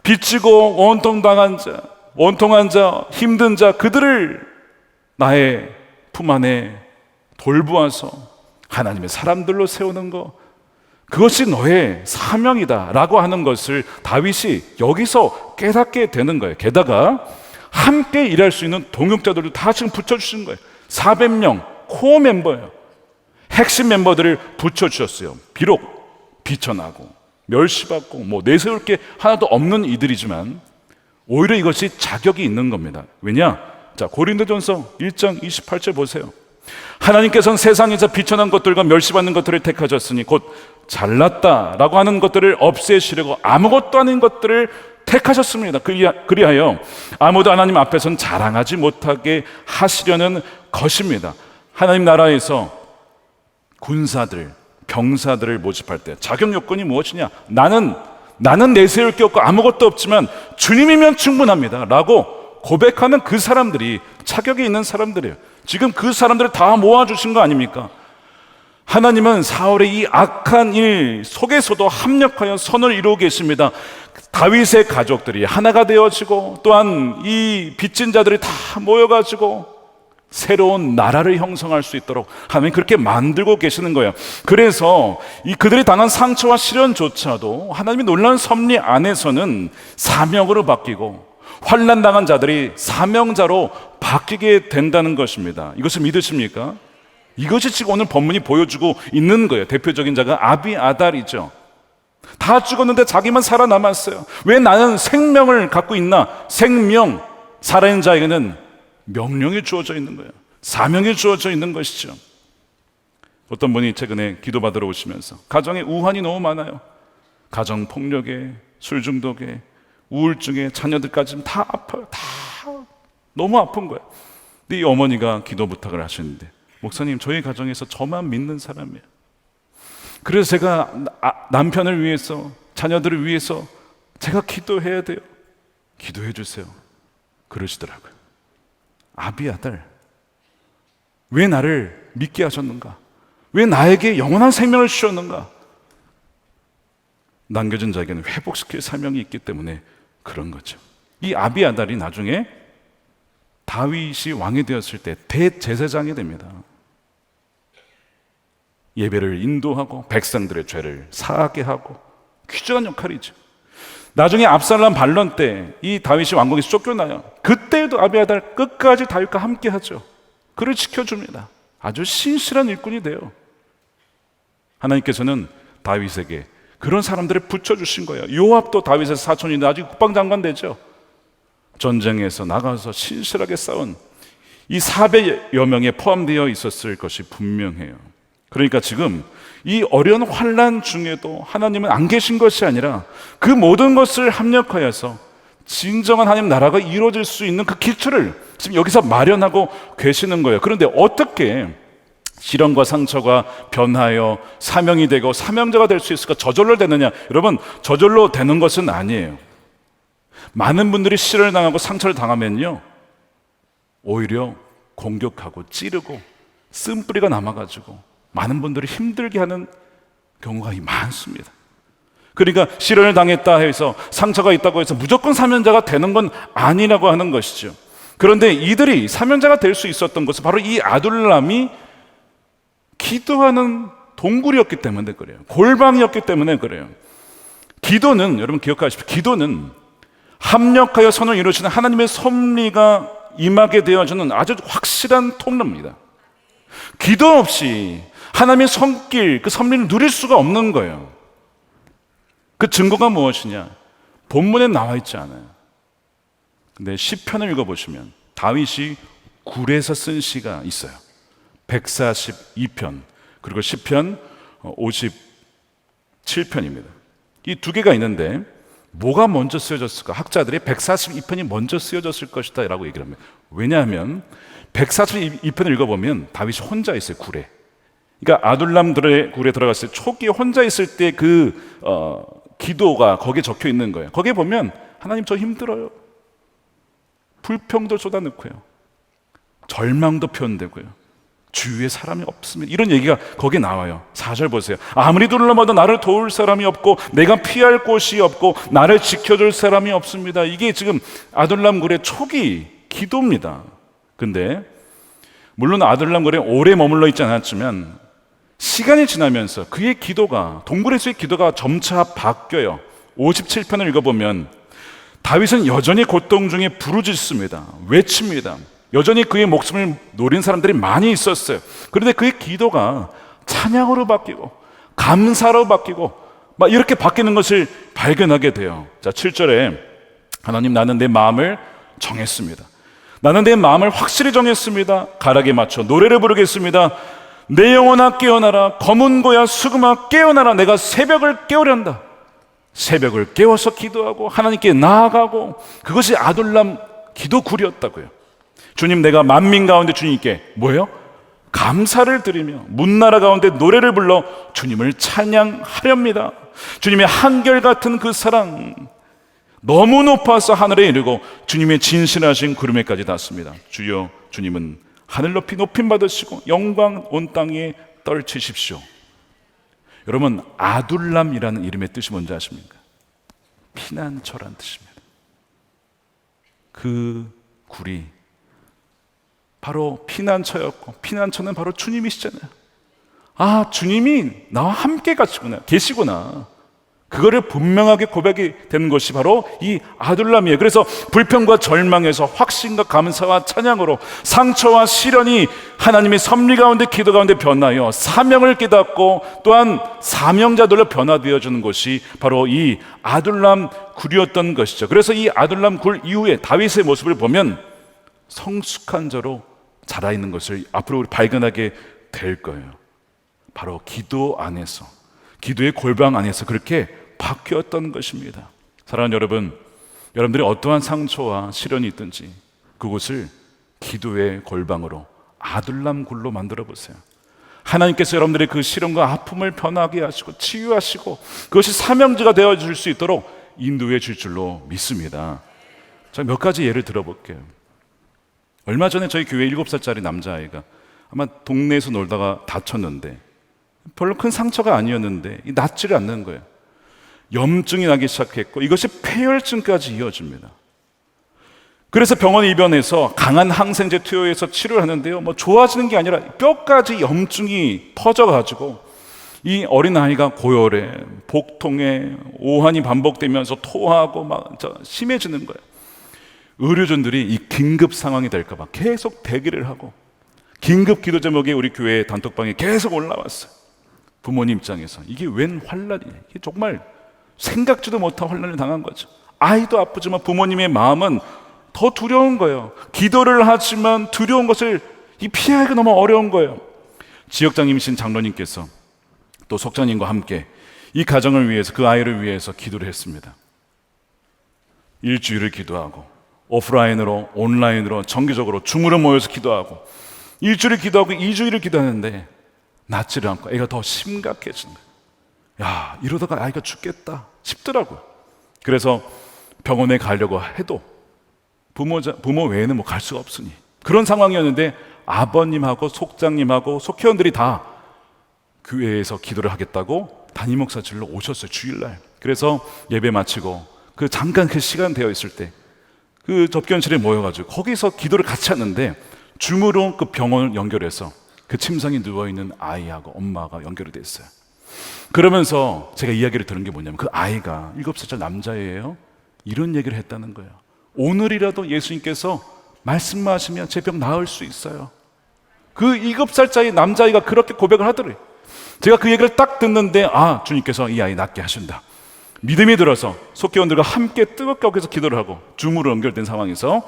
빚지고 원통한 자, 힘든 자, 그들을 나의 품 안에 돌보아서 하나님의 사람들로 세우는 것, 그것이 너의 사명이다 라고 하는 것을 다윗이 여기서 깨닫게 되는 거예요. 게다가 함께 일할 수 있는 동역자들도 다 지금 붙여주신 거예요. 400명 코어 멤버예요. 핵심 멤버들을 붙여주셨어요. 비록 비천하고 멸시받고 뭐 내세울 게 하나도 없는 이들이지만 오히려 이것이 자격이 있는 겁니다. 왜냐? 자, 고린도전서 1장 28절 보세요. 하나님께서는 세상에서 비천한 것들과 멸시받는 것들을 택하셨으니 곧 잘났다라고 하는 것들을 없애시려고 아무것도 아닌 것들을 택하셨습니다. 그리하여 아무도 하나님 앞에서는 자랑하지 못하게 하시려는 것입니다. 하나님 나라에서 군사들, 병사들을 모집할 때 자격 요건이 무엇이냐? 나는 내세울 게 없고 아무것도 없지만 주님이면 충분합니다 라고 고백하는 그 사람들이 자격이 있는 사람들이에요. 지금 그 사람들을 다 모아주신 거 아닙니까? 하나님은 사울의 이 악한 일 속에서도 합력하여 선을 이루고 계십니다. 다윗의 가족들이 하나가 되어지고 또한 이 빚진 자들이 다 모여가지고 새로운 나라를 형성할 수 있도록 하나님 그렇게 만들고 계시는 거예요. 그래서 이 그들이 당한 상처와 시련조차도 하나님의 놀라운 섭리 안에서는 사명으로 바뀌고 환난 당한 자들이 사명자로 바뀌게 된다는 것입니다. 이것을 믿으십니까? 이것이 지금 오늘 본문이 보여주고 있는 거예요. 대표적인 자가 아비아달이죠. 다 죽었는데 자기만 살아남았어요. 왜 나는 생명을 갖고 있나? 생명, 살아있는 자에게는 명령이 주어져 있는 거예요. 사명이 주어져 있는 것이죠. 어떤 분이 최근에 기도받으러 오시면서 가정에 우환이 너무 많아요. 가정폭력에, 술중독에, 우울증에, 자녀들까지 다 아파요. 다 너무 아픈 거예요. 근데 이 어머니가 기도 부탁을 하시는데, 목사님, 저희 가정에서 저만 믿는 사람이에요. 그래서 제가 남편을 위해서, 자녀들을 위해서 제가 기도해야 돼요. 기도해 주세요. 그러시더라고요. 아비아달, 왜 나를 믿게 하셨는가? 왜 나에게 영원한 생명을 주셨는가? 남겨진 자에게는 회복시킬 사명이 있기 때문에 그런 거죠. 이 아비아달이 나중에 다윗이 왕이 되었을 때 대제사장이 됩니다. 예배를 인도하고 백성들의 죄를 사하게 하고 귀중한 역할이죠. 나중에 압살롬 반론 때 이 다윗이 왕궁에서 쫓겨나요. 그때도 아비아달 끝까지 다윗과 함께 하죠. 그를 지켜줍니다. 아주 신실한 일꾼이 돼요. 하나님께서는 다윗에게 그런 사람들을 붙여주신 거예요. 요압도 다윗의 사촌인데 아직 국방장관 되죠. 전쟁에서 나가서 신실하게 싸운 이 400여 명에 포함되어 있었을 것이 분명해요. 그러니까 지금 이 어려운 환난 중에도 하나님은 안 계신 것이 아니라 그 모든 것을 합력하여서 진정한 하나님 나라가 이루어질 수 있는 그 기초를 지금 여기서 마련하고 계시는 거예요. 그런데 어떻게 시련과 상처가 변하여 사명이 되고 사명자가 될 수 있을까? 저절로 되느냐? 여러분, 저절로 되는 것은 아니에요. 많은 분들이 시련을 당하고 상처를 당하면요, 오히려 공격하고 찌르고 쓴뿌리가 남아가지고 많은 분들이 힘들게 하는 경우가 많습니다. 그러니까 시련을 당했다 해서 상처가 있다고 해서 무조건 사명자가 되는 건 아니라고 하는 것이죠. 그런데 이들이 사명자가 될 수 있었던 것은 바로 이 아둘람이 기도하는 동굴이었기 때문에 그래요. 골방이었기 때문에 그래요. 기도는, 여러분 기억하십시오. 기도는 합력하여 선을 이루시는 하나님의 섭리가 임하게 되어주는 아주 확실한 통로입니다. 기도 없이 하나님의 손길, 그 섭리를 누릴 수가 없는 거예요. 그 증거가 무엇이냐? 본문에 나와 있지 않아요. 근데 시편을 읽어보시면 다윗이 굴에서 쓴 시가 있어요. 142편, 그리고 시편 57편입니다. 이 두 개가 있는데 뭐가 먼저 쓰여졌을까? 학자들이 142편이 먼저 쓰여졌을 것이다 라고 얘기를 합니다. 왜냐하면 142편을 읽어보면 다윗이 혼자 있어요, 굴에. 그러니까 아둘람들의 굴에 들어갔을 때 초기에 혼자 있을 때 기도가 거기에 적혀 있는 거예요. 거기에 보면 하나님 저 힘들어요. 불평도 쏟아넣고요. 절망도 표현되고요. 주위에 사람이 없습니다. 이런 얘기가 거기에 나와요. 4절 보세요. 아무리 둘러봐도 나를 도울 사람이 없고 내가 피할 곳이 없고 나를 지켜줄 사람이 없습니다. 이게 지금 아둘람 굴의 초기 기도입니다. 근데 물론 아둘람 굴에 오래 머물러 있지 않았지만 시간이 지나면서 그의 기도가, 동굴에서의 기도가 점차 바뀌어요. 57편을 읽어보면 다윗은 여전히 고통 중에 부르짖습니다. 외칩니다. 여전히 그의 목숨을 노린 사람들이 많이 있었어요. 그런데 그의 기도가 찬양으로 바뀌고 감사로 바뀌고 막 이렇게 바뀌는 것을 발견하게 돼요. 자, 7절에 하나님, 나는 내 마음을 정했습니다. 나는 내 마음을 확실히 정했습니다. 가락에 맞춰 노래를 부르겠습니다. 내 영혼아 깨어나라. 검은 고야 수금아 깨어나라. 내가 새벽을 깨우련다. 새벽을 깨워서 기도하고 하나님께 나아가고, 그것이 아둘람 기도굴이었다고요. 주님, 내가 만민 가운데 주님께 뭐예요? 감사를 드리며 문나라 가운데 노래를 불러 주님을 찬양하렵니다. 주님의 한결같은 그 사랑 너무 높아서 하늘에 이르고 주님의 진실하신 구름에까지 닿습니다. 주여, 주님은 하늘 높이 높임 받으시고 영광 온 땅에 떨치십시오. 여러분, 아둘람이라는 이름의 뜻이 뭔지 아십니까? 피난처란 뜻입니다. 그 굴이 바로 피난처였고, 피난처는 바로 주님이시잖아요. 아, 주님이 나와 함께 계시구나. 그거를 분명하게 고백이 되는 것이 바로 이 아둘람이에요. 그래서 불평과 절망에서 확신과 감사와 찬양으로 상처와 시련이 하나님의 섭리 가운데, 기도 가운데 변하여 사명을 깨닫고 또한 사명자들로 변화되어주는 것이 바로 이 아둘람 굴이었던 것이죠. 그래서 이 아둘람 굴 이후에 다윗의 모습을 보면 성숙한 자로 자라있는 것을 앞으로 우리 발견하게 될 거예요. 바로 기도 안에서, 기도의 골방 안에서 그렇게 바뀌었던 것입니다. 사랑하는 여러분, 여러분들이 어떠한 상처와 시련이 있든지 그곳을 기도의 골방으로, 아둘람 굴로 만들어 보세요. 하나님께서 여러분들의 그 시련과 아픔을 변하게 하시고 치유하시고 그것이 사명지가 되어줄 수 있도록 인도해 줄 줄로 믿습니다. 자, 몇 가지 예를 들어볼게요. 얼마 전에 저희 교회 7살짜리 남자아이가 아마 동네에서 놀다가 다쳤는데, 별로 큰 상처가 아니었는데 낫지를 않는 거예요. 염증이 나기 시작했고 이것이 폐혈증까지 이어집니다. 그래서 병원에 입원해서 강한 항생제 투여해서 치료를 하는데요, 좋아지는 게 아니라 뼈까지 염증이 퍼져가지고 이 어린아이가 고열에, 복통에, 오한이 반복되면서 토하고 막 심해지는 거예요. 의료진들이 이 긴급 상황이 될까 봐 계속 대기를 하고, 긴급 기도 제목이 우리 교회 단톡방에 계속 올라왔어요. 부모님 입장에서 이게 웬 환란이냐, 이게 정말 생각지도 못한 환란을 당한 거죠. 아이도 아프지만 부모님의 마음은 더 두려운 거예요. 기도를 하지만 두려운 것을 피하기가 너무 어려운 거예요. 지역장님이신 장로님께서 또 속장님과 함께 이 가정을 위해서, 그 아이를 위해서 기도를 했습니다. 일주일을 기도하고 오프라인으로, 온라인으로, 정기적으로 줌으로 모여서 기도하고, 일주일을 기도하고 2주일을 기도하는데 낫지를 않고 애가 더 심각해지는 거예요. 야, 이러다가 아이가 죽겠다 싶더라고요. 그래서 병원에 가려고 해도 부모 외에는 갈 수가 없으니 그런 상황이었는데, 아버님하고 속장님하고 속회원들이 다 교회에서 기도를 하겠다고 담임 목사실로 오셨어요, 주일날. 그래서 예배 마치고 그 잠깐 그 시간 되어 있을 때 그 접견실에 모여가지고 거기서 기도를 같이 하는데, 줌으로 그 병원을 연결해서 그 침상에 누워있는 아이하고 엄마가 연결이 됐어요. 그러면서 제가 이야기를 들은 게 뭐냐면, 그 아이가 7살짜리 남자예요. 이런 얘기를 했다는 거예요. 오늘이라도 예수님께서 말씀만 하시면 제 병 나을 수 있어요. 그 7살짜리 남자아이가 그렇게 고백을 하더래요. 제가 그 얘기를 딱 듣는데, 아, 주님께서 이 아이 낫게 하신다. 믿음이 들어서 속회원들과 함께 뜨겁게 해서 기도를 하고 줌으로 연결된 상황에서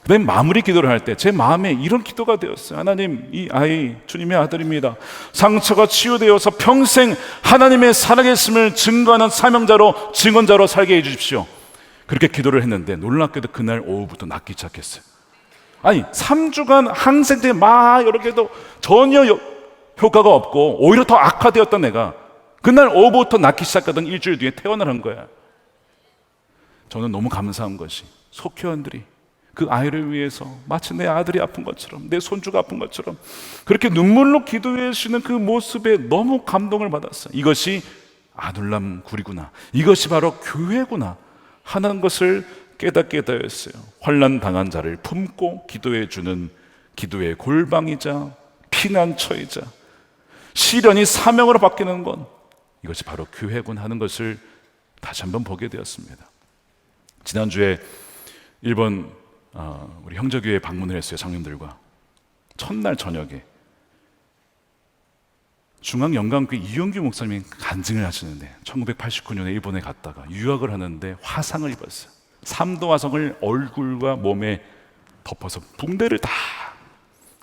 그다음에 마무리 기도를 할 때 제 마음에 이런 기도가 되었어요. 하나님, 이 아이 주님의 아들입니다. 상처가 치유되어서 평생 하나님의 살아계심을 증거하는 사명자로, 증언자로 살게 해주십시오. 그렇게 기도를 했는데 놀랍게도 그날 오후부터 낫기 시작했어요. 아니, 3주간 항생제 막 여러 개도 전혀 효과가 없고 오히려 더 악화되었던 애가 그날 오후부터 낫기 시작하던 일주일 뒤에 퇴원을 한 거야. 저는 너무 감사한 것이, 속회원들이 그 아이를 위해서 마치 내 아들이 아픈 것처럼, 내 손주가 아픈 것처럼 그렇게 눈물로 기도해 주시는 그 모습에 너무 감동을 받았어요. 이것이 아둘람 굴이구나, 이것이 바로 교회구나 하는 것을 깨닫게 되었어요. 환난 당한 자를 품고 기도해 주는 기도의 골방이자 피난처이자 시련이 사명으로 바뀌는 건, 이것이 바로 교회군 하는 것을 다시 한번 보게 되었습니다. 지난주에 일본 우리 형제교회에 방문을 했어요. 장님들과 첫날 저녁에 중앙영광교회 이용규 목사님이 간증을 하시는데, 1989년에 일본에 갔다가 유학을 하는데 화상을 입었어요. 3도 화상을 얼굴과 몸에 덮어서 붕대를 다,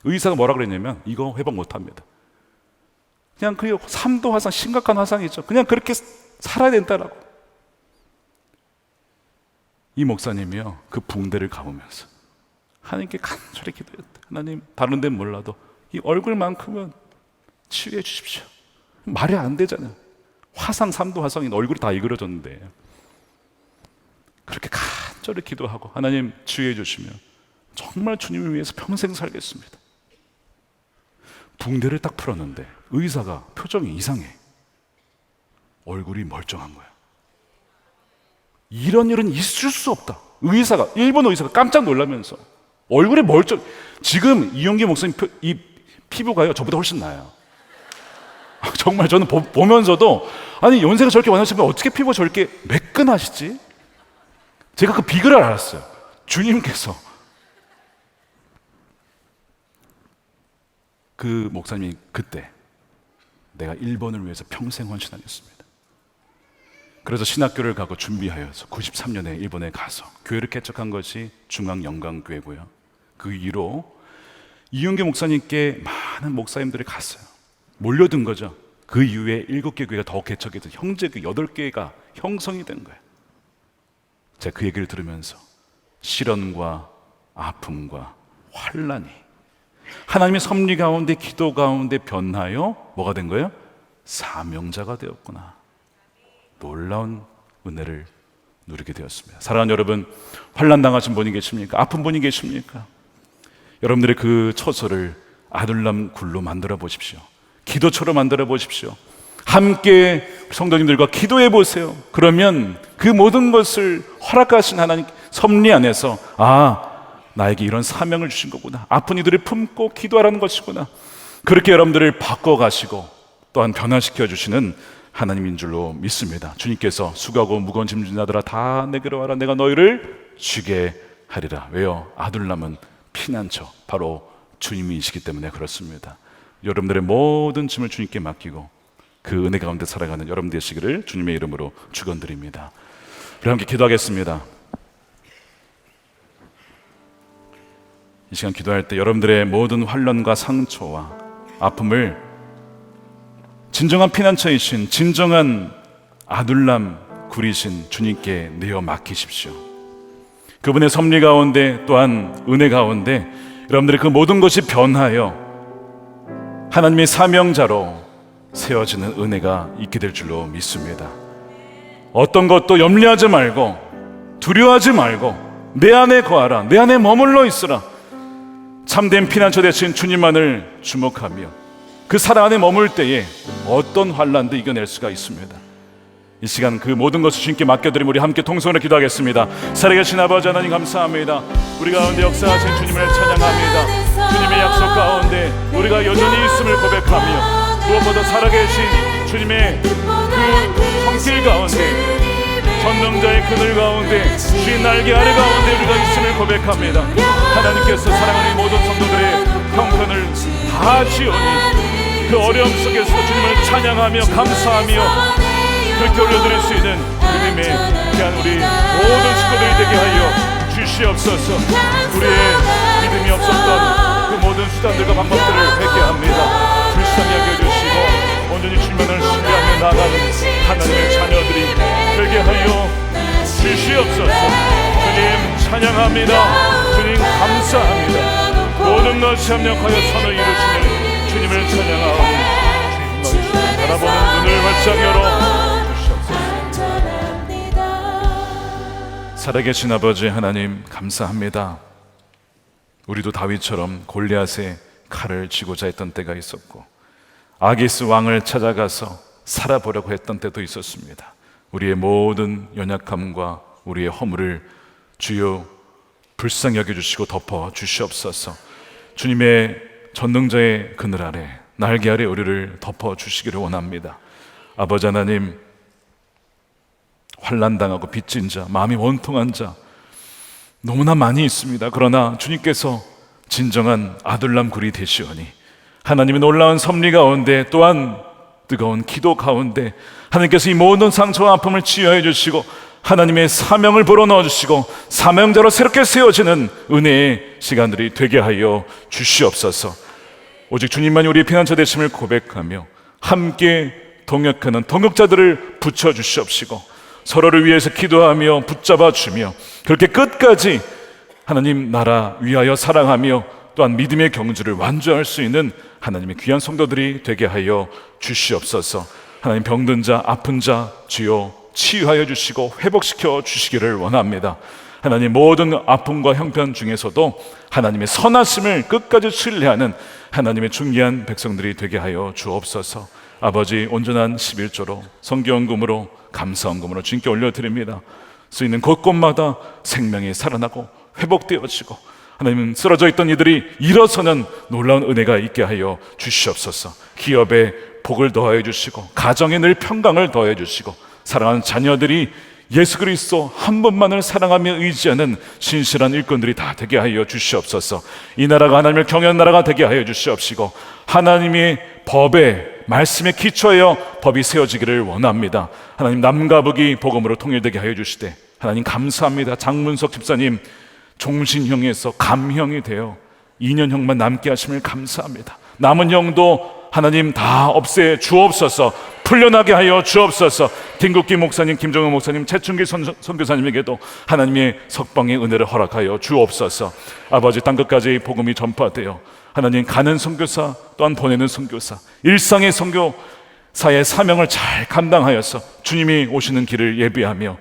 의사가 뭐라 그랬냐면 이거 회복 못합니다. 그냥 그 3도 화상, 심각한 화상이죠. 그냥 그렇게 살아야 된다라고. 이 목사님이요, 그 붕대를 감으면서 하나님께 간절히 기도했다. 하나님, 다른 데는 몰라도 이 얼굴만큼은 치유해 주십시오. 말이 안 되잖아요. 화상, 3도 화상인 얼굴이 다 이그러졌는데 그렇게 간절히 기도하고, 하나님 치유해 주시면 정말 주님을 위해서 평생 살겠습니다. 붕대를 딱 풀었는데 의사가 표정이 이상해. 얼굴이 멀쩡한 거야. 이런 일은 있을 수 없다. 일본 의사가 깜짝 놀라면서 얼굴이 지금 이용기 목사님 이 피부가요 저보다 훨씬 나아요. 정말 저는 보면서도 아니 연세가 저렇게 많으시면 어떻게 피부가 저렇게 매끈하시지? 제가 그 비결을 알았어요. 주님께서 그 목사님이 그때 내가 일본을 위해서 평생 헌신하겠습니다. 그래서 신학교를 가고 준비하여서 93년에 일본에 가서 교회를 개척한 것이 중앙영광교회고요. 그 이후로 이윤계 목사님께 많은 목사님들이 갔어요. 몰려든 거죠. 그 이후에 7개 교회가 더 개척해서 형제교 8개가 형성이 된 거예요. 제가 그 얘기를 들으면서 시련과 아픔과 환난이 하나님의 섭리 가운데 기도 가운데 변하여 뭐가 된 거예요? 사명자가 되었구나. 놀라운 은혜를 누리게 되었습니다. 사랑하는 여러분, 환난 당하신 분이 계십니까? 아픈 분이 계십니까? 여러분들의 그 처소를 아둘람 굴로 만들어 보십시오. 기도처럼 만들어 보십시오. 함께 성도님들과 기도해 보세요. 그러면 그 모든 것을 허락하신 하나님 섭리 안에서 나에게 이런 사명을 주신 거구나. 아픈 이들을 품고 기도하라는 것이구나. 그렇게 여러분들을 바꿔가시고 또한 변화시켜 주시는 하나님인 줄로 믿습니다. 주님께서 수고하고 무거운 짐 진 자들아 다 내게로 와라. 내가 너희를 쉬게 하리라. 왜요? 아둘람은 피난처 바로 주님이시기 때문에 그렇습니다. 여러분들의 모든 짐을 주님께 맡기고 그 은혜 가운데 살아가는 여러분 되시기를 주님의 이름으로 축원드립니다. 우리 함께 기도하겠습니다. 이 시간 기도할 때 여러분들의 모든 환난과 상처와 아픔을 진정한 피난처이신 진정한 아둘람 굴이신 주님께 내어 맡기십시오. 그분의 섭리 가운데 또한 은혜 가운데 여러분들의 그 모든 것이 변하여 하나님의 사명자로 세워지는 은혜가 있게 될 줄로 믿습니다. 어떤 것도 염려하지 말고 두려워하지 말고 내 안에 거하라. 내 안에 머물러 있으라. 참된 피난처 되신 주님만을 주목하며 그 사랑 안에 머물 때에 어떤 환난도 이겨낼 수가 있습니다. 이 시간 그 모든 것을 주님께 맡겨드리며 우리 함께 통성으로 기도하겠습니다. 살아계신 아버지 하나님 감사합니다. 우리 가운데 역사하신 주님을 찬양합니다. 주님의 약속 가운데 우리가 여전히 있음을 고백하며 무엇보다 살아계신 주님의 그 성길 가운데 전능자의 그늘 가운데 주의 날개 아래 가운데 우리가 있음을 고백합니다. 하나님께서 사랑하는 모든 성도들의 형편을 다 지오니 그 어려움 속에서 주님을 찬양하며 감사하며 그렇게 올려드릴 수 있는 주님의 귀한 우리 모든 식구들이 되게 하여 주시옵소서. 우리의 믿음이 없었던 그 모든 수단들과 방법들을 회개합니다. 불쌍히 여겨주시고 온전히 주님만을 신뢰하며 나아가는 하나님의 자녀들이 되게 하여 주시옵소서. 주님 찬양합니다. 주님 감사합니다. 모든 것이 합력하여 선을 이루시는 주님을 찬양하오니 주님 너희 바라보는 눈을 활짝 열어 살아계신 아버지 하나님 감사합니다. 우리도 다윗처럼 골리앗의 칼을 쥐고자 했던 때가 있었고 아기스 왕을 찾아가서 살아보려고 했던 때도 있었습니다. 우리의 모든 연약함과 우리의 허물을 주여 불쌍히 여겨주시고 덮어 주시옵소서. 주님의 전능자의 그늘 아래 날개 아래 우리를 덮어 주시기를 원합니다. 아버지 하나님, 환난당하고 빚진 자, 마음이 원통한 자 너무나 많이 있습니다. 그러나 주님께서 진정한 아둘람 굴이 되시오니 하나님의 놀라운 섭리 가운데 또한 뜨거운 기도 가운데 하나님께서 이 모든 상처와 아픔을 치유해 주시고 하나님의 사명을 불어넣어 주시고 사명자로 새롭게 세워지는 은혜의 시간들이 되게 하여 주시옵소서. 오직 주님만이 우리의 피난처 되심을 고백하며 함께 동역하는 동역자들을 붙여주시옵시고 서로를 위해서 기도하며 붙잡아 주며 그렇게 끝까지 하나님 나라 위하여 사랑하며 또한 믿음의 경주를 완주할 수 있는 하나님의 귀한 성도들이 되게 하여 주시옵소서. 하나님 병든 자 아픈 자 주여 치유하여 주시고 회복시켜 주시기를 원합니다. 하나님 모든 아픔과 형편 중에서도 하나님의 선하심을 끝까지 신뢰하는 하나님의 중귀한 백성들이 되게 하여 주옵소서. 아버지, 온전한 11조로 성경금으로 감사헌금으로 주님께 올려드립니다. 쓰이는 곳곳마다 생명이 살아나고 회복되어지고 하나님은 쓰러져 있던 이들이 일어서는 놀라운 은혜가 있게 하여 주시옵소서. 기업에 복을 더하여 주시고 가정에 늘 평강을 더하여 주시고 사랑하는 자녀들이 예수 그리스도 한 분만을 사랑하며 의지하는 신실한 일꾼들이 다 되게 하여 주시옵소서. 이 나라가 하나님을 경외하는 나라가 되게 하여 주시옵시고 하나님의 법에 말씀에 기초하여 법이 세워지기를 원합니다. 하나님 남과 북이 복음으로 통일되게 하여 주시되 하나님 감사합니다. 장문석 집사님 종신형에서 감형이 되어 2년형만 남게 하심을 감사합니다. 남은 형도 하나님 다 없애 주옵소서. 풀려나게 하여 주옵소서. 김국기 목사님, 김정은 목사님, 최춘기 선교사님에게도 하나님의 석방의 은혜를 허락하여 주옵소서. 아버지, 땅끝까지 복음이 전파되어 하나님 가는 선교사 또한 보내는 선교사, 일상의 선교사의 사명을 잘 감당하여서 주님이 오시는 길을 예비하며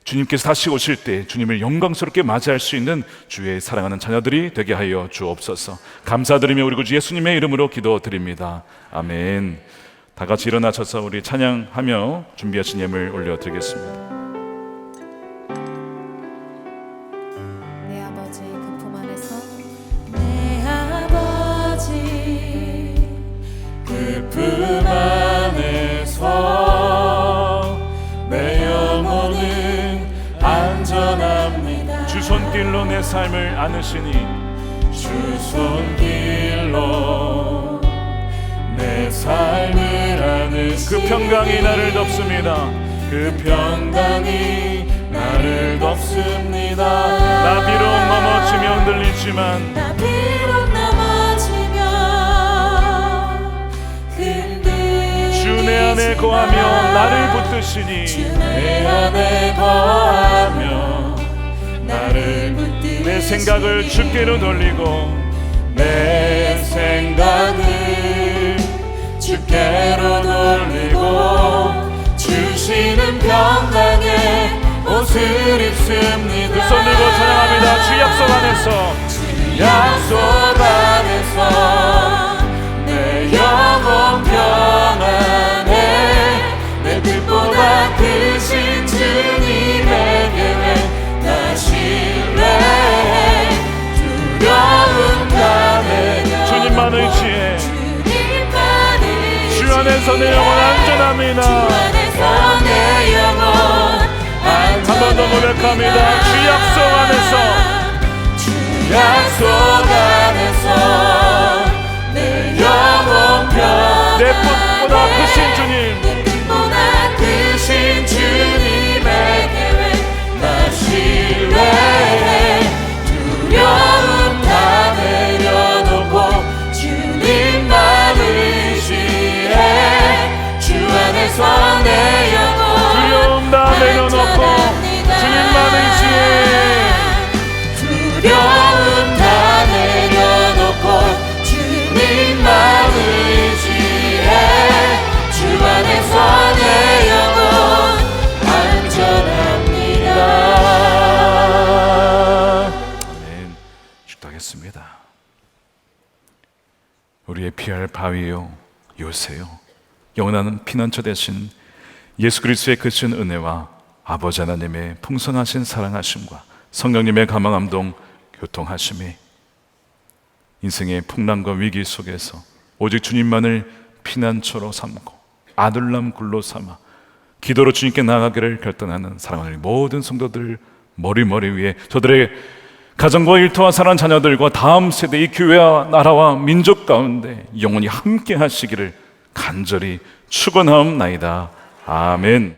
주님께서 다시 오실 때 주님을 영광스럽게 맞이할 수 있는 주의 사랑하는 자녀들이 되게 하여 주옵소서. 감사드리며 우리 구주 예수님의 이름으로 기도드립니다. 아멘. 다 같이 일어나셔서 우리 찬양하며 준비하신 예물 올려드리겠습니다. 내 아버지 그 품 안에서 내 아버지 그 품 안에서 내 영혼은 안전합니다. 주 손길로 내 삶을 안으시니 주 손길로 내 삶을 안으시니 그 평강이 나를 덮습니다. 그 평강이 나를 덮습니다. 나 비록 넘어지며 흔들리지만 나 비록 넘어지면 흔들리지만 주 내 안에 거하며 나를 붙드시니 주 내 안에 거하며 나를 붙드시니 내 생각을 주께로 돌리고 내 생각을 주께로 돌리고 주시는 평강의 옷을 입습니다. 두 손 들고 찬양합니다. 주 약속 안에서 주 약속 안에서 내 영혼 평안에 내 뜻보다 크신 주님의 계획 나 신뢰해 두려움 다 내려 주님만 의지해 주님만 의지해 주 안에서 내 영혼 안전합니다. 주 안에서 내 영혼 한 번 더 고백합니다. 주 약속 안에서 주 약속 안에서 내 영혼 평안 내 뜻보다 크신 주님 내 뜻보다 크신 주님의 계획 나 신뢰해 두려움 다 내려놓고 주님만 의지해 주 안에서 내 영혼 두려움 다 내려놓고 주님만 의지해 두려움 다 내려놓고 주님만 의지해 주 안에서 내 영혼 안전합니다. 아멘. 축도하겠습니다. 우리의 피할 바위요 요새요 영원한 피난처 되신 예수 그리스도의 크신 은혜와 아버지 하나님의 풍성하신 사랑하심과 성령님의 감화감동 교통하심이 인생의 풍랑과 위기 속에서 오직 주님만을 피난처로 삼고 아들람 굴로 삼아 기도로 주님께 나아가기를 결단하는 사랑하는 모든 성도들 머리 위에 저들의 가정과 일터와 사랑하는 자녀들과 다음 세대 이 교회와 나라와 민족 가운데 영원히 함께 하시기를 간절히 축원하옵나이다. 아멘.